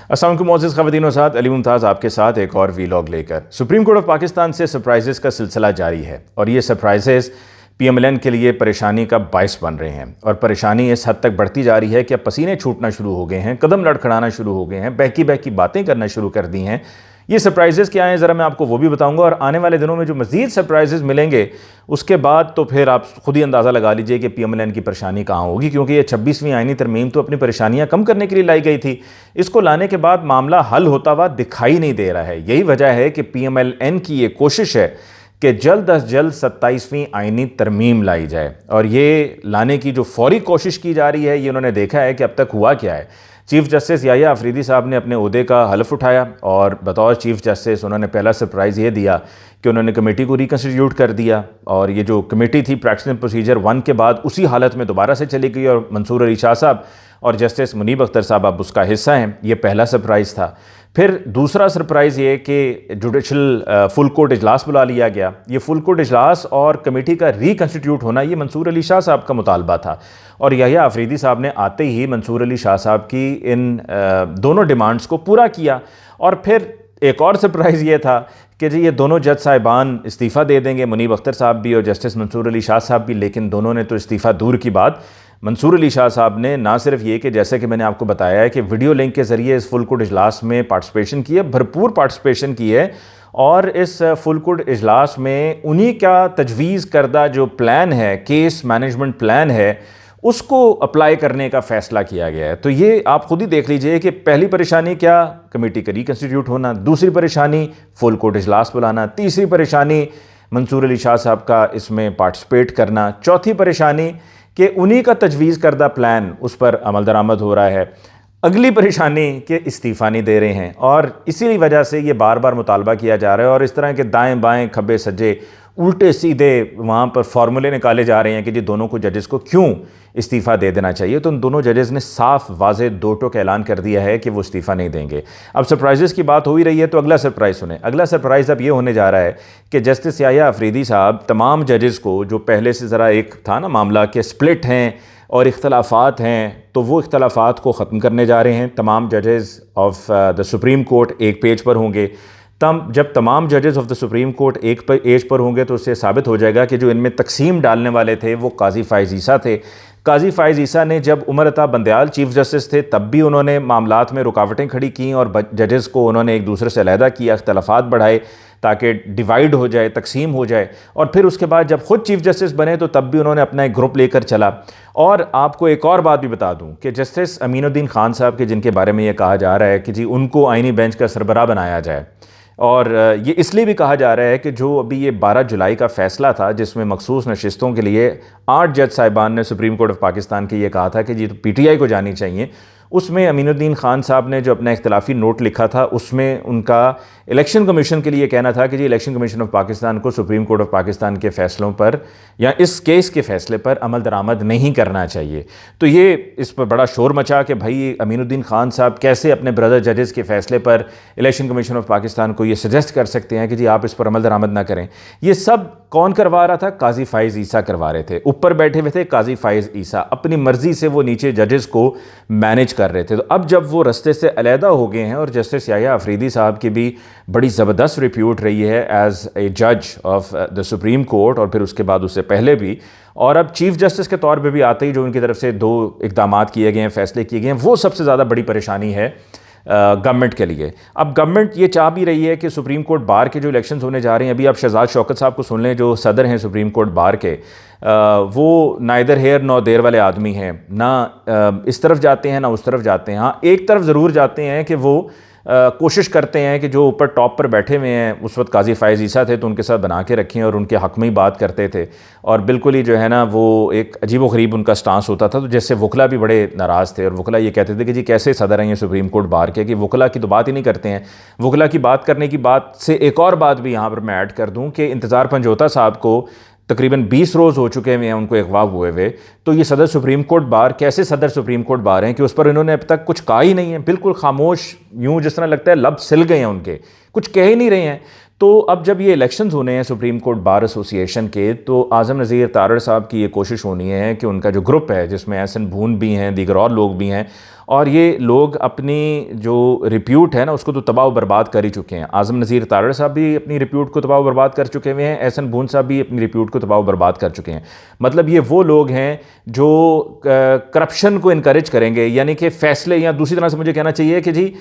अस्सलाम वालेकुम मोअज़्ज़िज़ ख़वातीन व साथ अली मुमताज़ आपके साथ एक और वीलॉग लेकर। सुप्रीम कोर्ट ऑफ पाकिस्तान से सरप्राइजेज़ का सिलसिला जारी है और ये सरप्राइजेज़ PMLN के लिए परेशानी का बायस बन रहे हैं और परेशानी इस हद तक बढ़ती जा रही है कि अब पसीने छूटना शुरू हो गए हैं, कदम लड़खड़ाना शुरू हो गए हैं, बहकी बहकी बातें करना शुरू कर दी हैं। ये सरप्राइजेज़ क्या हैं ज़रा मैं आपको वो भी बताऊंगा और आने वाले दिनों में जो मज़ीद सरप्राइजेज़ मिलेंगे उसके बाद तो फिर आप खुद ही अंदाज़ा लगा लीजिए कि PMLN की परेशानी कहाँ होगी, क्योंकि ये 26वीं आईनी तरमीम तो अपनी परेशानियाँ कम करने के लिए लाई गई थी। इसको लाने के बाद मामला हल होता हुआ दिखाई नहीं दे रहा है। यही वजह है कि PMLN की ये कोशिश है कि जल्द अज जल्द 27वीं आईनी तरमीम लाई जाए और ये लाने की जो फौरी कोशिश की जा रही है ये उन्होंने देखा है कि अब तक हुआ क्या है। चीफ़ जस्टिस याहिया अफरीदी साहब ने अपने ओहदे का हलफ उठाया और बतौर चीफ़ जस्टिस उन्होंने पहला सरप्राइज़ ये दिया कि उन्होंने कमेटी को रिकन्स्टिट्यूट कर दिया और ये जो कमेटी थी प्रैक्टिस एंड प्रोसीजर 1 के बाद उसी हालत में दोबारा से चली गई और मंसूर अली शाह साहब और जस्टिस मुनीब अख्तर साहब अब उसका हिस्सा हैं। ये पहला सरप्राइज़ था। फिर दूसरा सरप्राइज़ ये कि जुडिशल फुल कोर्ट इजलास बुला लिया गया। ये फुल कोर्ट इजलास और कमेटी का रिकन्स्टिट्यूट होना ये मंसूर अली शाह साहब का मुतालबा था और याहिया अफरीदी साहब ने आते ही मंसूर अली शाह साहब की इन दोनों डिमांड्स को पूरा किया। और फिर एक और सरप्राइज़ ये था कि जी ये दोनों जज साहिबान इस्तीफ़ा दे देंगे, मुनीब अख्तर साहब भी और जस्टिस मंसूर अली शाह साहब भी, लेकिन दोनों ने तो इस्तीफ़ा दूर की बात। मंसूर अली शाह साहब ने ना सिर्फ ये कि जैसे कि मैंने आपको बताया है कि वीडियो लिंक के ज़रिए इस फुल कोर्ट इजलास में पार्टिसिपेशन की है, भरपूर पार्टिसिपेशन की है और इस फुल कोर्ट इजलास में उन्हीं का तजवीज़ करदा जो प्लान है, केस मैनेजमेंट प्लान है, उसको अप्लाई करने का फ़ैसला किया गया है। तो ये आप खुद ही देख लीजिए कि पहली परेशानी क्या, कमेटी का रिकन्स्टिट्यूट होना, दूसरी परेशानी फुल कोर्ट इजलास बुलाना, तीसरी परेशानी मंसूर अली शाह साहब का इसमें पार्टिसिपेट करना, चौथी परेशानी कि उन्हीं का तजवीज़ करदा प्लान उस पर अमल दरामद हो रहा है, अगली परेशानी कि इस्तीफ़ा नहीं दे रहे हैं और इसी वजह से ये बार बार मुतालबा किया जा रहा है और इस तरह के दाएं बाएं खब्बे सज्जे उल्टे सीधे वहाँ पर फार्मूले निकाले जा रहे हैं कि जी दोनों को जजेस को क्यों इस्तीफ़ा दे देना चाहिए। तो उन दोनों जजेस ने साफ वाज़े दो टोक ऐलान कर दिया है कि वो इस्तीफ़ा नहीं देंगे। अब सरप्राइज़ की बात हो ही रही है तो अगला सरप्राइज़ सुने। अगला सरप्राइज़ अब ये होने जा रहा है कि जस्टिस याहिया अफरीदी साहब तमाम जजेस को, जो पहले से ज़रा एक था ना मामला कि स्प्लिट हैं और इख्तलाफात हैं, तो वो इख्तलाफात को ख़त्म करने जा रहे हैं। तमाम जजेस ऑफ द सुप्रीम कोर्ट एक पेज पर होंगे। जब तमाम जजेस ऑफ द सुप्रीम कोर्ट एक पेज पर होंगे तो उससे साबित हो जाएगा कि जो इनमें तकसीम डालने वाले थे वो काजी फ़ाइज़ ईसा थे। काजी फ़ाइज़ ईसा ने जब उमर अता बंदयाल चीफ़ जस्टिस थे तब भी उन्होंने मामलात में रुकावटें खड़ी की और जजेस को उन्होंने एक दूसरे से अलहदा किया, इख्तलाफात बढ़ाए ताकि डिवाइड हो जाए, तकसीम हो जाए। और फिर उसके बाद जब ख़ुद चीफ़ जस्टिस बने तो तब भी उन्होंने अपना एक ग्रुप लेकर चला। और आपको एक और बात भी बता दूं कि जस्टिस अमीनुद्दीन खान साहब के, जिनके बारे में ये कहा जा रहा है कि जी उनको आईनी बेंच का सरबराह बनाया जाए, और ये इसलिए भी कहा जा रहा है कि जो अभी ये 12 जुलाई का फ़ैसला था जिसमें मखसूस नशिस्तों के लिए 8 जज साहिबान ने सुप्रीम कोर्ट ऑफ पाकिस्तान के ये कहा था कि जी तो PTI को जानी चाहिए, उसमें अमीनुद्दीन खान साहब ने जो अपना इख्तलाफी नोट लिखा था उसमें उनका इलेक्शन कमीशन के लिए कहना था कि जी इलेक्शन कमीशन ऑफ पाकिस्तान को सुप्रीम कोर्ट ऑफ पाकिस्तान के फ़ैसलों पर या इस केस के फ़ैसले पर अमल दरामद नहीं करना चाहिए। तो ये इस पर बड़ा शोर मचा कि भाई अमीनुद्दीन खान साहब कैसे अपने ब्रदर जजेस के फ़ैसले पर इलेक्शन कमीशन ऑफ पाकिस्तान को ये सजेस्ट कर सकते हैं कि जी आप इस पर अमल दरामद ना करें। ये सब कौन करवा रहा था? काजी फ़ाइज़ ईसा करवा रहे थे। ऊपर बैठे हुए थे काजी फ़ाइज़ ईसा, अपनी मर्ज़ी से वो नीचे जजेस को मैनेज कर रहे थे। तो अब जब वो रस्ते से अलहदा हो गए हैं और जस्टिस याहिया अफरीदी साहब की भी बड़ी ज़बरदस्त रिप्यूट रही है एज़ ए जज ऑफ द सुप्रीम कोर्ट और फिर उसके बाद उससे पहले भी, और अब चीफ़ जस्टिस के तौर पे भी आते ही जो उनकी तरफ से 2 इक़दामात किए गए हैं, फ़ैसले किए गए हैं, वो सबसे ज़्यादा बड़ी परेशानी है गवर्नमेंट के लिए। अब गवर्नमेंट ये चाह भी रही है कि सुप्रीम कोर्ट बार के जो इलेक्शंस होने जा रहे हैं, अभी आप शहजाद शौकत साहब को सुन लें जो सदर हैं सुप्रीम कोर्ट बार के, वो ना इधर हेयर नौ देर वाले आदमी हैं, ना इस तरफ जाते हैं ना उस तरफ जाते हैं। हाँ, एक तरफ ज़रूर जाते हैं कि वो कोशिश करते हैं कि जो ऊपर टॉप पर बैठे हुए हैं, उस वक्त काजी फ़ाइज़ ईसा थे तो उनके साथ बना के रखें और उनके हक़ में ही बात करते थे और बिल्कुल ही जो है ना वो एक अजीब व ग़रीब उनका स्टांस होता था। तो जैसे वकला भी बड़े नाराज़ थे और वकला ये कहते थे कि जी कैसे सदर हैं ये सुप्रीम कोर्ट बार के, कि वकला की तो बात ही नहीं करते हैं। वकला की बात करने की बात से एक और बात भी यहाँ पर मैं ऐड कर दूँ कि इंतज़ार पंजोता साहब को तकरीबन 20 रोज़ हो चुके हैं उनको अगवा हुए हुए, तो ये सदर सुप्रीम कोर्ट बार कैसे सदर सुप्रीम कोर्ट बार हैं कि उस पर इन्होंने अब तक कुछ कहा ही नहीं है, बिल्कुल खामोश, यूँ जिस तरह लगता है लब सिल गए हैं उनके, कुछ कह ही नहीं रहे हैं। तो अब जब ये इलेक्शंस होने हैं सुप्रीम कोर्ट बार एसोसिएशन के, तो आज़म नज़ीर तारड़ साहब की ये कोशिश होनी है कि उनका जो ग्रुप है जिसमें एहसन भून भी हैं, दीगर और लोग भी हैं, और ये लोग अपनी जो रिप्यूट है ना उसको तो तबाह बर्बाद कर ही चुके हैं। आज़म नज़ीर तारड़ साहब भी अपनी रिप्यूट को तबाह बर्बाद कर चुके हुए हैं, एहसन बून साहब भी अपनी रिप्यूट को तबाह बर्बाद कर चुके हैं। मतलब ये वो लोग हैं जो करप्शन को इनकरेज करेंगे, यानी कि फ़ैसले, या दूसरी तरह से मुझे कहना चाहिए कि जी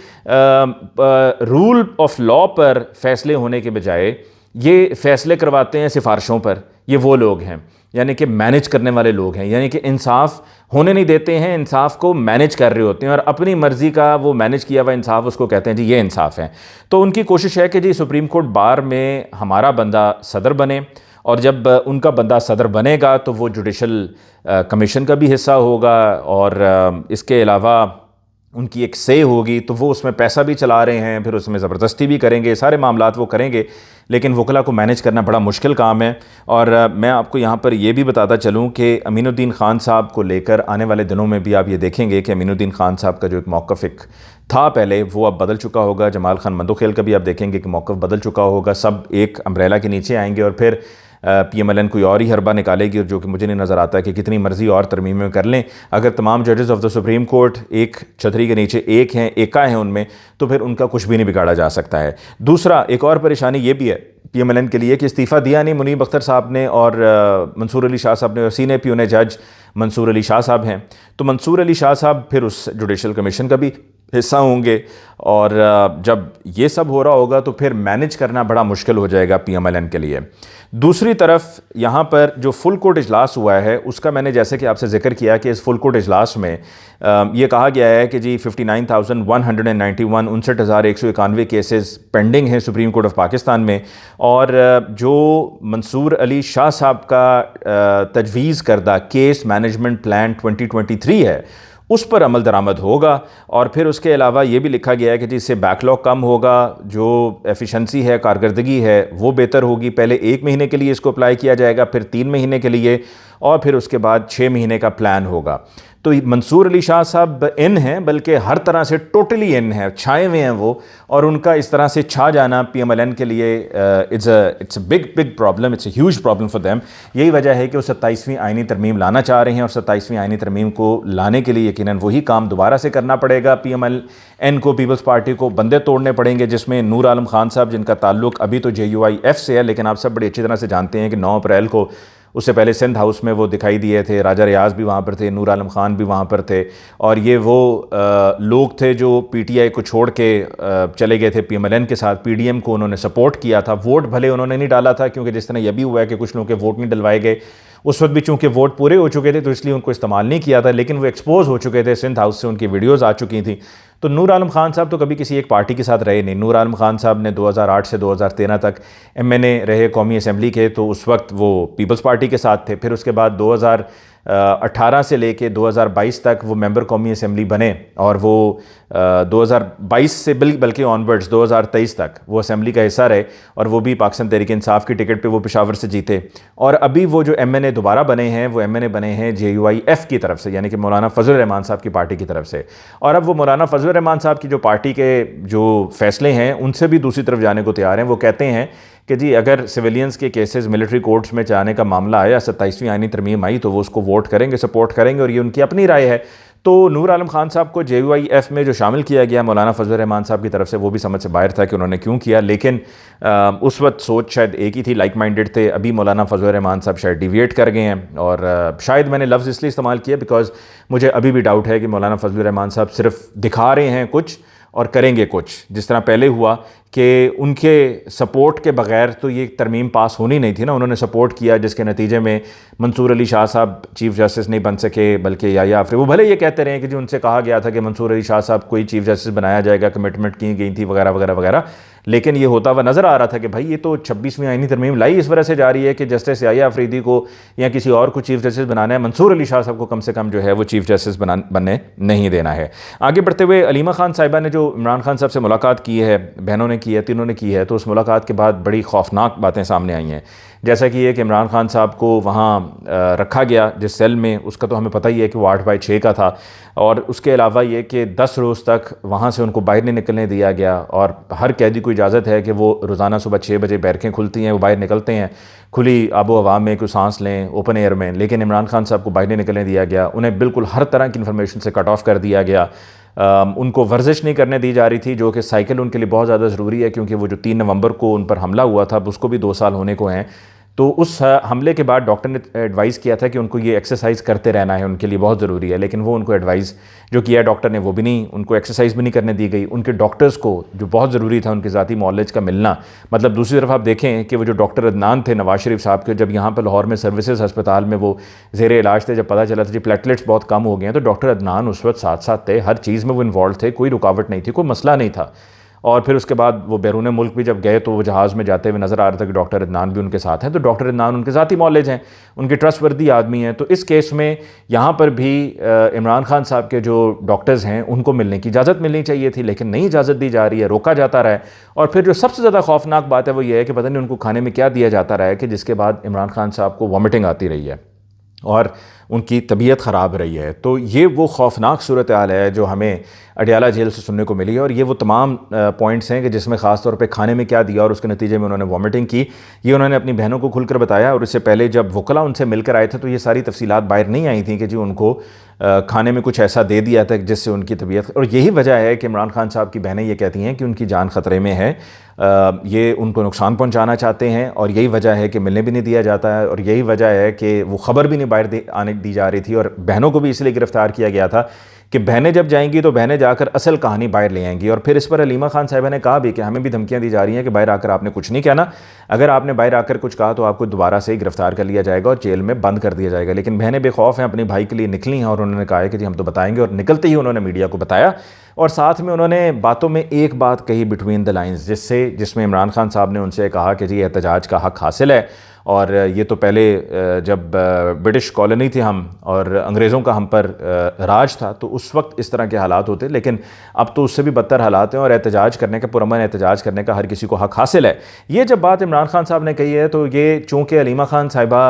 रूल ऑफ लॉ पर फैसले होने के बजाय ये फ़ैसले करवाते हैं सिफारिशों पर। ये वो लोग हैं, यानी कि मैनेज करने वाले लोग हैं, यानी कि इंसाफ होने नहीं देते हैं, इंसाफ को मैनेज कर रहे होते हैं और अपनी मर्ज़ी का वो मैनेज किया हुआ इंसाफ उसको कहते हैं जी ये इंसाफ है। तो उनकी कोशिश है कि जी सुप्रीम कोर्ट बार में हमारा बंदा सदर बने, और जब उनका बंदा सदर बनेगा तो वो जुडिशल कमीशन का भी हिस्सा होगा, और इसके अलावा उनकी एक से होगी, तो वो उसमें पैसा भी चला रहे हैं, फिर उसमें ज़बरदस्ती भी करेंगे, सारे मामलात वो करेंगे। लेकिन वकला को मैनेज करना बड़ा मुश्किल काम है। और मैं आपको यहाँ पर यह भी बताता चलूँ कि अमीनुद्दीन ख़ान साहब को लेकर आने वाले दिनों में भी आप ये देखेंगे कि अमीनुद्दीन ख़ान साहब का जो एक मौक़िफ़ एक था पहले, वो अब बदल चुका होगा। जमाल खान मंदोखेल का भी आप देखेंगे कि मौक़िफ़ बदल चुका होगा। सब एक अम्ब्रेला के नीचे आएंगे और फिर PMLN कोई और ही हरबा निकालेगी, और जो कि मुझे नहीं नज़र आता कि कितनी मर्ज़ी और तरमीमें कर लें, अगर तमाम जजेस ऑफ द सुप्रीम कोर्ट एक छतरी के नीचे एक हैं, एका हैं उनमें, तो फिर उनका कुछ भी नहीं बिगाड़ा जा सकता है। दूसरा एक और परेशानी ये भी है PMLN के लिए कि इस्तीफ़ा दिया नहीं मुनीब अख्तर साहब ने और मंसूर अली शाह साहब ने, और सीने प्यूने जज मंसूर अली शाह साहब हैं। तो मंसूर अली शाह साहब फिर उस जुडिशल कमीशन का भी हिस्सा होंगे, और जब ये सब हो रहा होगा तो फिर मैनेज करना बड़ा मुश्किल हो जाएगा PMLN के लिए। दूसरी तरफ यहाँ पर जो फुल कोर्ट इजलास हुआ है उसका मैंने जैसे कि आपसे जिक्र किया कि इस फुल कोर्ट इजलास में ये कहा गया है कि जी 59,191 59,191 केसेस पेंडिंग हैं सुप्रीम कोर्ट ऑफ पाकिस्तान में, और जो मंसूर अली शाह साहब का तजवीज़ करदा केस मैनेजमेंट प्लान 2023 है उस पर अमल दरामद होगा। और फिर उसके अलावा ये भी लिखा गया है कि जिससे बैकलॉग कम होगा, जो एफिशिएंसी है, कारकर्दगी है, वो बेहतर होगी। पहले 1 महीने के लिए इसको अप्लाई किया जाएगा, फिर 3 महीने के लिए, और फिर उसके बाद 6 महीने का प्लान होगा। तो मंसूर अली शाह साहब इन हैं, बल्कि हर तरह से टोटली इन हैं, छाए हुए हैं वो, और उनका इस तरह से छा जाना PMLN के लिए it's a big problem, it's a huge problem for them. यही वजह है कि वो 27वीं आइनी तरमीम लाना चाह रहे हैं, और 27वीं आइनी तरमीम को लाने के लिए यकीनन वही काम दोबारा से करना पड़ेगा। PMLN को, पीपल्स पार्टी को बंदे तोड़ने पड़ेंगे, जिसमें नूर आलम खान साहब, जिनका ताल्लुक अभी तो JUIF से है, लेकिन आप सब बड़ी अच्छी तरह से जानते हैं कि 9 अप्रैल को, उससे पहले सिंध हाउस में वो दिखाई दिए थे, राजा रियाज भी वहाँ पर थे, नूर आलम खान भी वहाँ पर थे, और ये वो लोग थे जो PTI को छोड़ के चले गए थे PMLN के साथ। PDM को उन्होंने सपोर्ट किया था, वोट भले उन्होंने नहीं डाला था, क्योंकि जिस तरह यह भी हुआ है कि कुछ लोगों के वोट नहीं डलवाए गए, उस वक्त भी चूँकि वोट पूरे हो चुके थे तो इसलिए उनको इस्तेमाल नहीं किया था, लेकिन वो एक्सपोज हो चुके थे, सिंध हाउस से उनकी वीडियोज़ आ चुकी थी। तो नूर आलम खान साहब तो कभी किसी एक पार्टी के साथ रहे नहीं। नूर आलम खान साहब ने 2008 से 2013 तक MNA रहे कौमी असम्बली के, तो उस वक्त वो पीपल्स पार्टी के साथ थे। फिर उसके बाद 2018 से लेके 2022 तक वो मेंबर कौमी असम्बली बने, और वो 2022 से बल्कि ऑनवर्ड्स 2023 तक वो असम्बली का हिस्सा रहे, और वो भी पाकिस्तान तहरीक इंसाफ की टिकट पे वो पेशावर से जीते। और अभी वो जो MNA दोबारा बने हैं, वो MNA बने हैं JUIF की तरफ से, यानी कि मौलाना फजल रहमान साहब की पार्टी की तरफ से। और अब वो मौलाना फजल रहमान साहब की जो पार्टी के जो फैसले हैं उनसे भी दूसरी तरफ जाने को तैयार हैं। वो कहते हैं कि जी अगर सिविलियंस के केसेस मिलिट्री कोर्ट्स में जाने का मामला आया, 27वीं आइनी तरमीम आई, तो वो उसको वोट करेंगे, सपोर्ट करेंगे, और ये उनकी अपनी राय है। तो नूर आलम खान साहब को JUIF में जो शामिल किया गया मौलाना फजल रहमान साहब की तरफ से, वो भी समझ से बाहर था कि उन्होंने क्यों किया, लेकिन उस वक्त सोच शायद एक ही थी, लाइक माइंडेड थे। अभी मौलाना फजल रहमान साहब शायद डिविएट कर गए हैं, और शायद मैंने लफ्ज़ इसलिए इस्तेमाल किया बिकॉज मुझे अभी भी डाउट है कि मौलाना फजल रहमान साहब सिर्फ दिखा रहे हैं कुछ और करेंगे कुछ, जिस तरह पहले हुआ कि उनके सपोर्ट के बगैर तो ये तरमीम पास होनी नहीं थी ना। उन्होंने सपोर्ट किया, जिसके नतीजे में मंसूर अली शाह साहब चीफ़ जस्टिस नहीं बन सके, बल्कि याया आफरीदी, वो भले ये कहते रहे कि जी उनसे कहा गया था कि मंसूर अली शाह साहब को ही चीफ़ जस्टिस बनाया जाएगा, कमिटमेंट की गई थी वगैरह वगैरह वगैरह, लेकिन ये होता हुआ नज़र आ रहा था कि भाई ये तो 26वीं आइनी तरमीम लाई इस वजह से जा रही है कि जस्टिस याया आफरीदी को या किसी और को चीफ़ जस्टिस बनाना है, मंसूर अली शाह साहब को कम से कम जो है वो चीफ़ जस्टिस बनने नहीं देना है। आगे बढ़ते हुए अलीमा खान साहिबा ने जो इमरान खान साहब से मुलाकात की है, बहनों ने की है, तीनों ने की है, तो उस मुलाकात के बाद बड़ी खौफनाक बातें सामने आई हैं। जैसा कि एक इमरान खान साहब को वहाँ रखा गया जिस सेल में, उसका तो हमें पता ही है कि वो 8/6 का था, और उसके अलावा ये कि 10 रोज़ तक वहाँ से उनको बाहर नहीं निकलने दिया गया, और हर कैदी को इजाज़त है कि वो रोज़ाना सुबह 6 बजे बैरकें खुलती हैं, वो बाहर निकलते हैं, खुली आबो हवा में कोई सांस लें ओपन एयर में। लेकिन इमरान खान साहब को बाहर नहीं निकलने दिया गया, उन्हें बिल्कुल हर तरह की इन्फॉर्मेशन से कट ऑफ कर दिया गया। उनको वर्जिश नहीं करने दी जा रही थी, जो कि साइकिल उनके लिए बहुत ज़्यादा ज़रूरी है, क्योंकि वो जो 3 नवंबर को उन पर हमला हुआ था, उसको भी 2 साल होने को हैं। तो उस हमले के बाद डॉक्टर ने एडवाइस किया था कि उनको ये एक्सरसाइज करते रहना है, उनके लिए बहुत ज़रूरी है, लेकिन वो उनको एडवाइस जो किया डॉक्टर ने वो भी नहीं, उनको एक्सरसाइज भी नहीं करने दी गई। उनके डॉक्टर्स को जो बहुत ज़रूरी था उनके ज़ाती नॉलेज का मिलना, मतलब दूसरी तरफ आप देखें कि वो जो डॉक्टर अदनान थे नवाज शरीफ साहब के, जब यहाँ पर लाहौर में सर्विसेज अस्पताल में वो ज़ेरे इलाज थे, जब पता चला था जी प्लेटलेट्स बहुत कम हो गए हैं, तो डॉक्टर अदनान उस वक्त साथ साथ थे, हर चीज़ में वो इन्वॉल्व थे, कोई रुकावट नहीं थी, कोई मसला नहीं था। और फिर उसके बाद वो बैरून मुल्क भी जब गए तो वो जहाज़ में जाते हुए नज़र आ रहा था कि डॉक्टर अदनान भी उनके साथ हैं, तो डॉक्टर अदनान उनके ज़ाती नॉलेज हैं, उनके ट्रस्टवर्दी आदमी हैं। तो इस केस में यहाँ पर भी इमरान खान साहब के जो डॉक्टर्स हैं उनको मिलने की इजाज़त मिलनी चाहिए थी, लेकिन नहीं इजाज़त दी जा रही है, रोका जाता रहा है। और फिर जो सबसे ज़्यादा खौफनाक बात है वो ये है कि पता नहीं उनको खाने में क्या दिया जाता रहा है कि जिसके बाद इमरान खान साहब को वॉमिटिंग आती रही है और उनकी तबीयत ख़राब रही है। तो ये वो खौफनाक सूरत हाल है जो हमें अडियाला जेल से सुनने को मिली है, और ये वो तमाम पॉइंट्स हैं कि जिसमें ख़ास तौर पे खाने में क्या दिया और उसके नतीजे में उन्होंने वॉमिटिंग की, ये उन्होंने अपनी बहनों को खुलकर बताया। और इससे पहले जब वकला उनसे मिलकर आए थे तो ये सारी तफसीलात बाहर नहीं आई थी कि जी उनको खाने में कुछ ऐसा दे दिया था जिससे उनकी तबीयत, और यही वजह है कि इमरान खान साहब की बहनें ये कहती हैं कि उनकी जान ख़तरे में है, ये उनको नुकसान पहुंचाना चाहते हैं, और यही वजह है कि मिलने भी नहीं दिया जाता है, और यही वजह है कि वो ख़बर भी नहीं बाहर आने दी जा रही थी। और बहनों को भी इसलिए गिरफ़्तार किया गया था कि बहनें जब जाएंगी तो बहनें जाकर असल कहानी बाहर ले आएंगी। और फिर इस पर अलीमा खान साहिबा ने कहा भी कि हमें भी धमकियां दी जा रही हैं कि बाहर आकर आपने कुछ नहीं कहना, अगर आपने बाहर आकर कुछ कहा तो आपको दोबारा से ही गिरफ्तार कर लिया जाएगा और जेल में बंद कर दिया जाएगा। लेकिन बहनें बेखौफ हैं, अपने भाई के लिए निकली हैं और उन्होंने कहा है कि जी हम तो बताएंगे, और निकलते ही उन्होंने मीडिया को बताया। और साथ में उन्होंने बातों में एक बात कही बिटवीन द लाइन्स, जिसमें इमरान खान साहब ने उनसे कहा कि जी एहतजाज का हक़ हासिल है, और ये तो पहले जब ब्रिटिश कॉलोनी थी हम और अंग्रेज़ों का हम पर राज था तो उस वक्त इस तरह के हालात होते, लेकिन अब तो उससे भी बदतर हालात हैं, और एहतजाज करने का, पुरअमन एहतजाज करने का हर किसी को हक़ हासिल है। ये जब बात इमरान खान साहब ने कही है तो ये चूँकि अलीमा खान साहिबा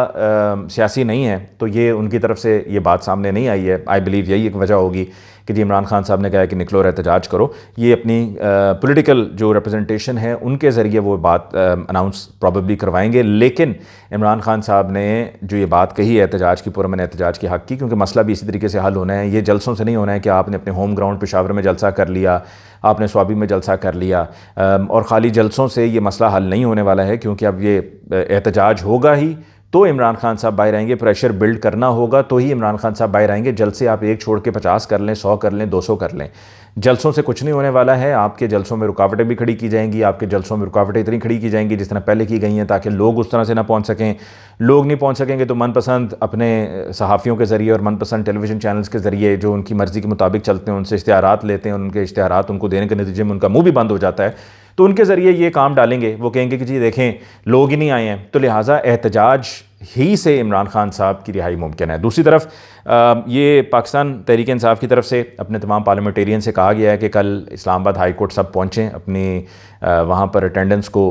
सियासी नहीं है तो ये उनकी तरफ से ये बात सामने नहीं आई है। आई बिलीव यही एक वजह होगी कि जी इमरान खान साहब ने कहा कि निकलो और एहतजाज करो, ये अपनी पॉलिटिकल जो रिप्रेजेंटेशन है उनके ज़रिए वो बात अनाउंस प्रॉबेबली करवाएंगे। लेकिन इमरान खान साहब ने जो ये बात कही है एहतजाज की, पुरअमन एहतजाज की हक़ की, क्योंकि मसला भी इसी तरीके से हल होना है, ये जलसों से नहीं होना है कि आपने अपने होम ग्राउंड पेशावर में जलसा कर लिया, आपने स्वाबी में जलसा कर लिया, और ख़ाली जलसों से ये मसला हल नहीं होने वाला है, क्योंकि अब ये एहतजाज होगा ही तो इमरान खान साहब बाहर आएंगे, प्रेशर बिल्ड करना होगा तो ही इमरान खान साहब बाहर आएंगे। जलसे आप एक छोड़ के 50 कर लें, 100 कर लें, 200 कर लें, जलसों से कुछ नहीं होने वाला है। आपके जलसों में रुकावटें भी खड़ी की जाएंगी, आपके जलसों में रुकावटें इतनी खड़ी की जाएंगी जिस तरह पहले की गई हैं, ताकि लोग उस तरह से ना पहुंच सकें। लोग नहीं पहुंच सकेंगे तो मनपसंद अपने सहाफ़ियों के ज़रिए और मनपसंद टेलीविज़न चैनल्स के ज़रिए जो उनकी मर्ज़ी के मुताबिक चलते हैं उनसे इश्तिहारात लेते हैं, उनके इश्तिहारात उनको देने के नतीजे में उनका मुँह भी बंद हो जाता है, तो उनके ज़रिए ये काम डालेंगे। वो कहेंगे कि जी देखें लोग ही नहीं आए हैं, तो लिहाजा एहतजाज ही से इमरान खान साहब की रिहाई मुमकिन है। दूसरी तरफ ये पाकिस्तान तहरीक इंसाफ की तरफ से अपने तमाम पार्लियामेंटेरियन से कहा गया है कि कल इस्लामाबाद हाई कोर्ट सब पहुँचें, अपनी वहाँ पर अटेंडेंस को,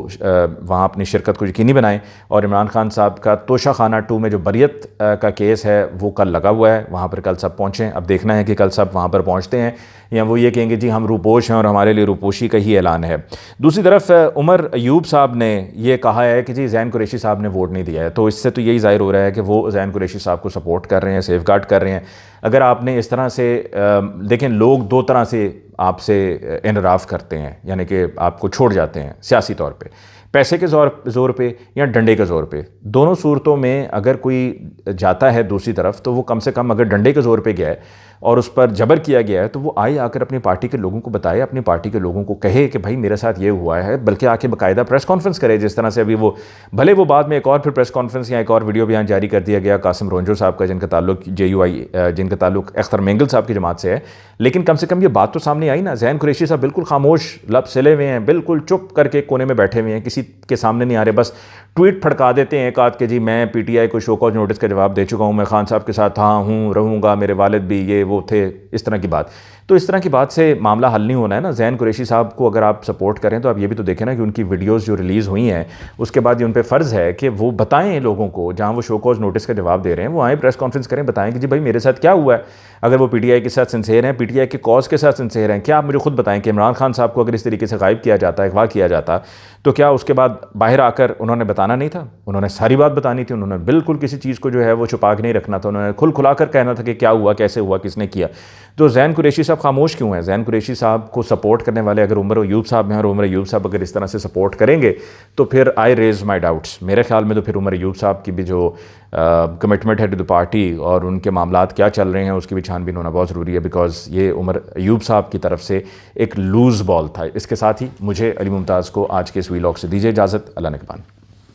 वहाँ अपनी शिरकत को यकीनी बनाएं, और इमरान खान साहब का तोशा खाना 2 में जो बरियत का केस है वो कल लगा हुआ है, वहाँ पर कल सब पहुँचें। अब देखना है कि कल सब वहाँ पर पहुँचते हैं या वो ये कहेंगे जी हम रूपोश हैं और हमारे लिए रूपोशी का ही ऐलान है। दूसरी तरफ उमर अयूब साहब ने ये कहा है कि जी ज़ैन कुरैशी साहब ने वोट नहीं दिया है, तो इससे तो यही ज़ाहिर हो रहा है कि वो ज़ैन कुरैशी साहब को सपोर्ट कर रहे हैं, सेफगार्ड कर रहे हैं। अगर आपने इस तरह से देखें, लोग 2 तरह से आपसे इनराफ करते हैं, यानी कि आपको छोड़ जाते हैं सियासी तौर पे, पैसे के ज़ोर पे या डंडे के ज़ोर पे। दोनों सूरतों में अगर कोई जाता है दूसरी तरफ तो वो कम से कम अगर डंडे के ज़ोर पे गया है और उस पर जबर किया गया है तो वो आए आकर अपनी पार्टी के लोगों को बताए, अपनी पार्टी के लोगों को कहे कि भाई मेरे साथ ये हुआ है, बल्कि आके बाकायदा प्रेस कॉन्फ्रेंस करे। जिस तरह से अभी वो भले वो बाद में एक और फिर प्रेस कॉन्फ्रेंस या एक और वीडियो बयान जारी कर दिया गया कासिम रोंजो साहब का, जिनका ताल्लुक JUI, जिनका ताल्लुक अख्तर मेंगल साहब की जमात से है, लेकिन कम से कम ये बात तो सामने आई ना। ज़ैन कुरैशी साहब बिल्कुल खामोश, लब सिले हुए हैं, बिल्कुल चुप करके कोने में बैठे हुए हैं, किसी के सामने नहीं आ रहे, बस ट्वीट फड़का देते हैं एक आध के जी मैं PTI को शो कॉज नोटिस का जवाब दे चुका हूँ, मैं खान साहब के साथ था, हूँ, रहूँगा, मेरे वालिद भी ये वो थे, इस तरह की बात। तो इस तरह की बात से मामला हल नहीं होना है ना। ज़ैन कुरैशी साहब को अगर आप सपोर्ट करें तो आप ये भी तो देखें ना कि उनकी वीडियोज़ जो रिलीज़ हुई हैं उसके बाद ये उन पर फ़र्ज़ है कि वो बताएं लोगों को, जहाँ वो शो कॉज नोटिस का जवाब दे रहे हैं वो आए प्रेस कॉन्फ्रेंस करें, बताएं कि जी भाई मेरे साथ क्या हुआ है। अगर वो पीटीआई के साथ सिंसेयर हैं, पीटीआई के कॉज के साथ सिंसेयर हैं, क्या आप मुझे खुद बताएं कि इमरान खान साहब को अगर इस तरीके से गायब किया जाता, अगवा किया जाता, तो क्या उसके बाद बाहर आकर उन्होंने बताना नहीं था? उन्होंने सारी बात बतानी थी। उन्होंने बिल्कुल किसी चीज़ को जो है वो छुपा के नहीं रखना था। उन्होंने खुलाकर कहना था कि क्या हुआ, कैसे हुआ, किसने किया। तो ज़ैन कुरैशी साहब खामोश क्यों हैं? ज़ैन कुरैशी साहब को सपोर्ट करने वाले अगर उमर अयूब साहब हैं और उमर अयूब साहब अगर इस तरह से सपोर्ट करेंगे तो फिर आई रेज़ माई डाउट्स। मेरे ख्याल में तो फिर उमर अयूब साहब की भी जो कमिटमेंट है टू द पार्टी और उनके मामलात क्या चल रहे हैं उसकी भी छानबीन होना बहुत ज़रूरी है, बिकॉज ये उमर अयूब साहब की तरफ से एक लूज़ बॉल था। इसके साथ ही मुझे अली मुमताज़ को आज के इस वीलॉग से दीजिए इजाज़त। अल्लाह ने के पान।